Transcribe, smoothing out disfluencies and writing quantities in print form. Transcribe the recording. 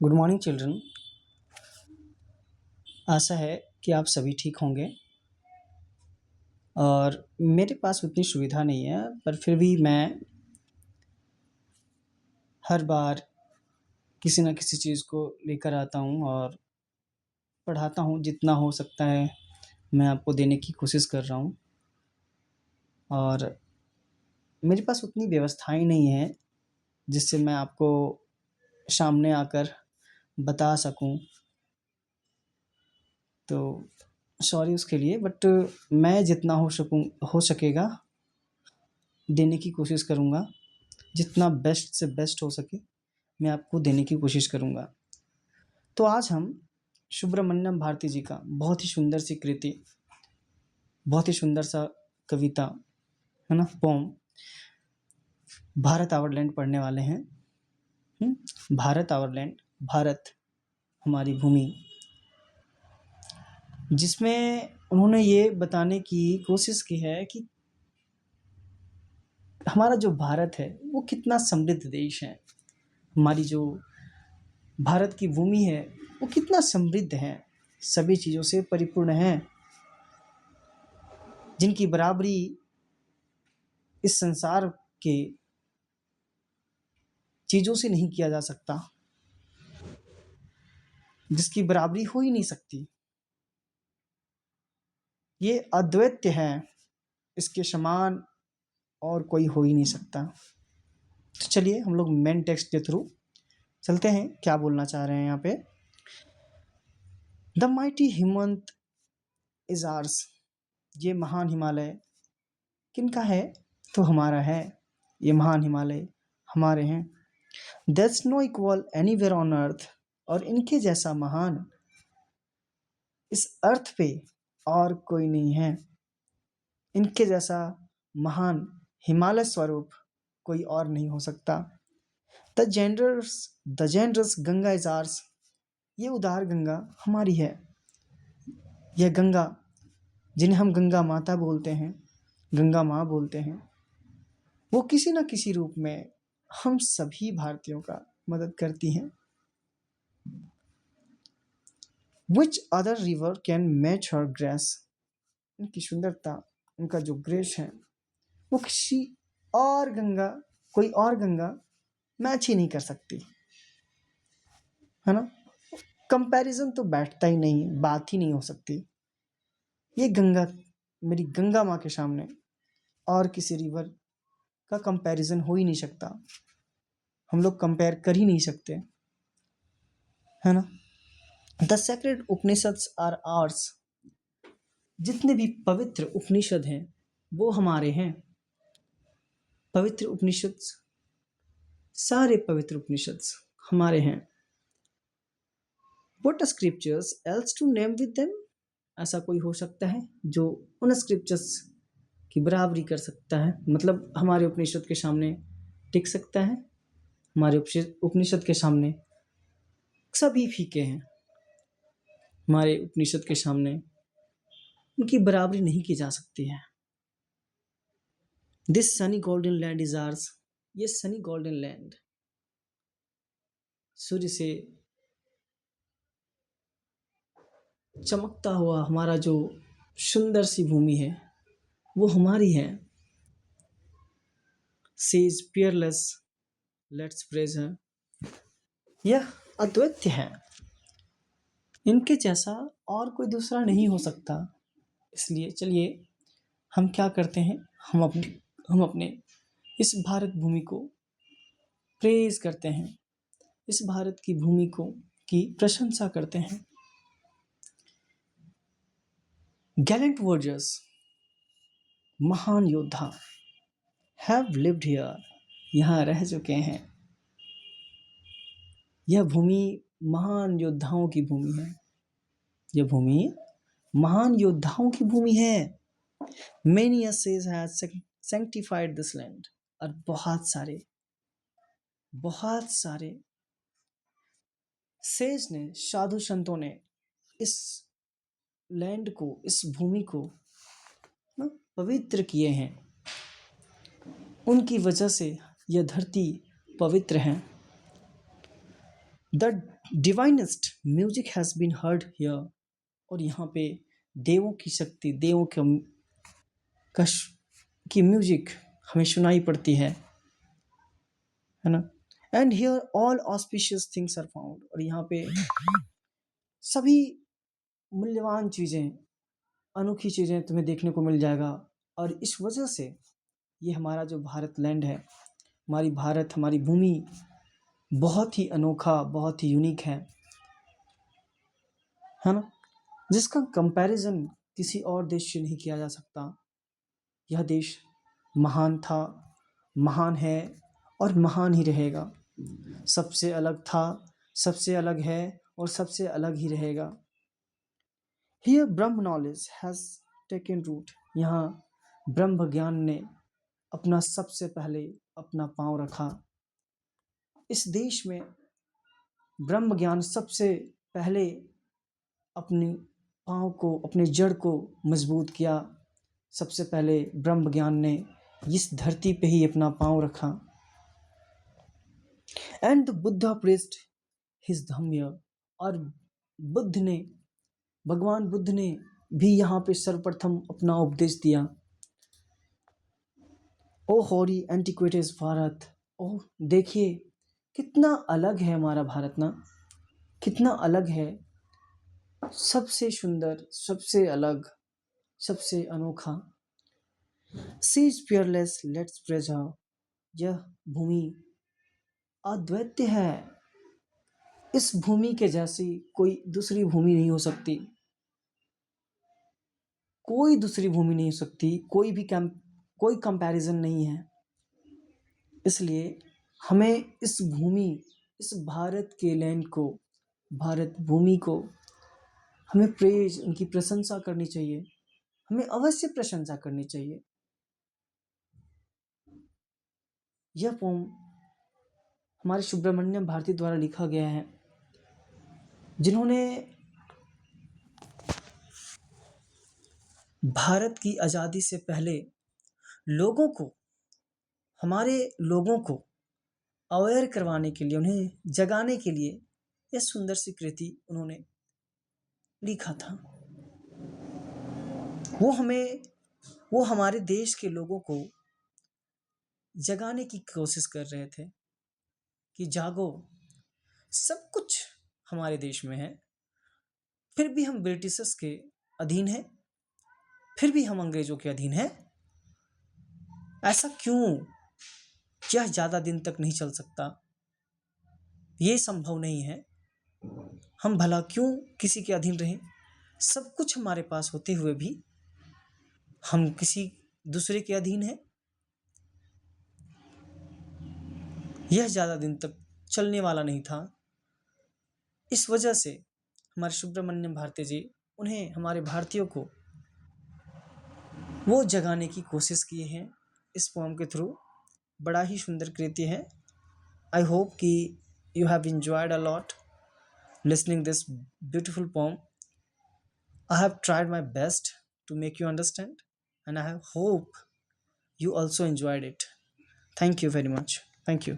Good morning children. आशा है कि आप सभी ठीक होंगे। और मेरे पास उतनी सुविधा नहीं है, पर फिर भी मैं हर बार किसी न किसी चीज़ को लेकर आता हूँ और पढ़ाता हूँ। जितना हो सकता है मैं आपको देने की कोशिश कर रहा हूँ। और मेरे पास उतनी व्यवस्थाएं नहीं है जिससे मैं आपको सामने आकर बता सकूं। तो सॉरी उसके लिए, बट मैं जितना हो सकेगा देने की कोशिश करूँगा। जितना बेस्ट से बेस्ट हो सके मैं आपको देने की कोशिश करूँगा। तो आज हम सुब्रमण्यम भारती जी का बहुत ही सुंदर सी कृति, बहुत ही सुंदर सा कविता है ना, पोम भारत आवर लैंड पढ़ने वाले हैं। भारत आवर लैंड, भारत हमारी भूमि, जिसमें उन्होंने ये बताने की कोशिश की है कि हमारा जो भारत है वो कितना समृद्ध देश है। हमारी जो भारत की भूमि है वो कितना समृद्ध है, सभी चीज़ों से परिपूर्ण है, जिनकी बराबरी इस संसार के चीज़ों से नहीं किया जा सकता, जिसकी बराबरी हो ही नहीं सकती। ये अद्वितीय है, इसके समान और कोई हो ही नहीं सकता। तो चलिए हम लोग मेन टेक्स्ट के थ्रू चलते हैं। क्या बोलना चाह रहे हैं यहाँ पे? The mighty Himavant is hours, ये महान हिमालय किनका है? तो हमारा है। ये महान हिमालय हमारे हैं। There's no equal anywhere on earth, और इनके जैसा महान इस अर्थ पे और कोई नहीं है। इनके जैसा महान हिमालय स्वरूप कोई और नहीं हो सकता। The generous Ganga is hours, ये उदार गंगा हमारी है। यह गंगा जिन्हें हम गंगा माता बोलते हैं, गंगा माँ बोलते हैं, वो किसी न किसी रूप में हम सभी भारतीयों का मदद करती हैं। Which other river can match her grace? उनकी सुंदरता, उनका जो ग्रेस है, वो किसी और गंगा, कोई और गंगा मैच ही नहीं कर सकती, है ना। कंपैरिजन तो बैठता ही नहीं, बात ही नहीं हो सकती। ये गंगा, मेरी गंगा माँ के सामने और किसी रिवर का कंपैरिजन हो ही नहीं सकता। हम लोग कंपेयर कर ही नहीं सकते, है ना। The sacred Upanishads are ours, जितने भी पवित्र उपनिषद हैं वो हमारे हैं। पवित्र उपनिषद, सारे पवित्र उपनिषद हमारे हैं। What scriptures else to name with them? ऐसा कोई हो सकता है जो उन स्क्रिप्चर्स की बराबरी कर सकता है, मतलब हमारे उपनिषद के सामने टिक सकता है। हमारे उपनिषद के सामने सभी फीके हैं। हमारे उपनिषद के सामने उनकी बराबरी नहीं की जा सकती है। This Sunny golden land is hours, ये सनी गोल्डन लैंड, सूर्य से चमकता हुआ हमारा जो सुंदर सी भूमि है वो हमारी है। सी इज पियरलेस, लेट्स प्रेज हर, यह अद्वितीय है, इनके जैसा और कोई दूसरा नहीं हो सकता। इसलिए चलिए हम क्या करते हैं, हम अपने इस भारत भूमि को प्रेज करते हैं, इस भारत की भूमि को की प्रशंसा करते हैं। गैलेंट वॉरियर्स, महान योद्धा, हैव लिव्ड हियर, यहाँ रह चुके हैं। यह भूमि महान योद्धाओं की भूमि है। यह भूमि महान योद्धाओं की भूमि है। Many assays has sanctified this land, और बहुत सारे सेज ने, साधु संतों ने इस लैंड को, इस भूमि को पवित्र किए हैं। उनकी वजह से यह धरती पवित्र है। The divinest music has been heard here. और यहाँ पे देवों की शक्ति, देवों का की म्यूजिक हमें सुनाई पड़ती है ना। And here all auspicious things are found. और यहाँ पे सभी मूल्यवान चीज़ें, अनोखी चीज़ें तुम्हें देखने को मिल जाएगा। और इस वजह से ये हमारा जो भारत लैंड है, हमारी भारत, हमारी भूमि बहुत ही अनोखा, बहुत ही यूनिक है ना, जिसका कंपैरिजन किसी और देश से नहीं किया जा सकता। यह देश महान था, महान है और महान ही रहेगा। सबसे अलग था, सबसे अलग है और सबसे अलग ही रहेगा। Here Brahma knowledge has taken root. यहाँ ब्रह्म ज्ञान ने अपना सबसे पहले अपना पांव रखा। इस देश में ब्रह्म ज्ञान सबसे पहले अपने पांव को, अपने जड़ को मजबूत किया। सबसे पहले ब्रह्म ज्ञान ने इस धरती पे ही अपना पांव रखा। And the Buddha pressed his dhamma. और बुद्ध ने, भगवान बुद्ध ने भी यहाँ पे सर्वप्रथम अपना उपदेश दिया। ओ हॉरी एंटिक्वेटेस भारत। ओह देखिए कितना अलग है हमारा भारत ना, कितना अलग है, सबसे सुंदर, सबसे अलग, सबसे अनोखा। She's peerless let's praise her. यह भूमि अद्वितीय है। इस भूमि के जैसी कोई दूसरी भूमि नहीं हो सकती, कोई दूसरी भूमि नहीं हो सकती, कोई कंपैरिजन नहीं है। इसलिए हमें इस भूमि, इस भारत के लैंड को, भारत भूमि को हमें प्रेज, उनकी प्रशंसा करनी चाहिए। हमें अवश्य प्रशंसा करनी चाहिए। यह पोम हमारे सुब्रमण्यम भारती द्वारा लिखा गया है, जिन्होंने भारत की आज़ादी से पहले लोगों को, हमारे लोगों को अवेयर करवाने के लिए, उन्हें जगाने के लिए यह सुंदर सी कृति उन्होंने लिखा था। वो हमारे देश के लोगों को जगाने की कोशिश कर रहे थे कि जागो, सब कुछ हमारे देश में है, फिर भी हम ब्रिटिशर्स के अधीन हैं, फिर भी हम अंग्रेजों के अधीन हैं। ऐसा क्यों? यह ज़्यादा दिन तक नहीं चल सकता, ये संभव नहीं है। हम भला क्यों किसी के अधीन रहें? सब कुछ हमारे पास होते हुए भी हम किसी दूसरे के अधीन हैं। यह ज़्यादा दिन तक चलने वाला नहीं था। इस वजह से हमारे सुब्रमण्यम भारती जी, उन्हें, हमारे भारतीयों को वो जगाने की कोशिश किए हैं इस पोएम के थ्रू। बड़ा ही सुंदर कृति है। आई होप कि you have enjoyed a lot listening this beautiful poem. I have tried my best to make you understand, and I hope you also enjoyed it. Thank you very much. Thank you.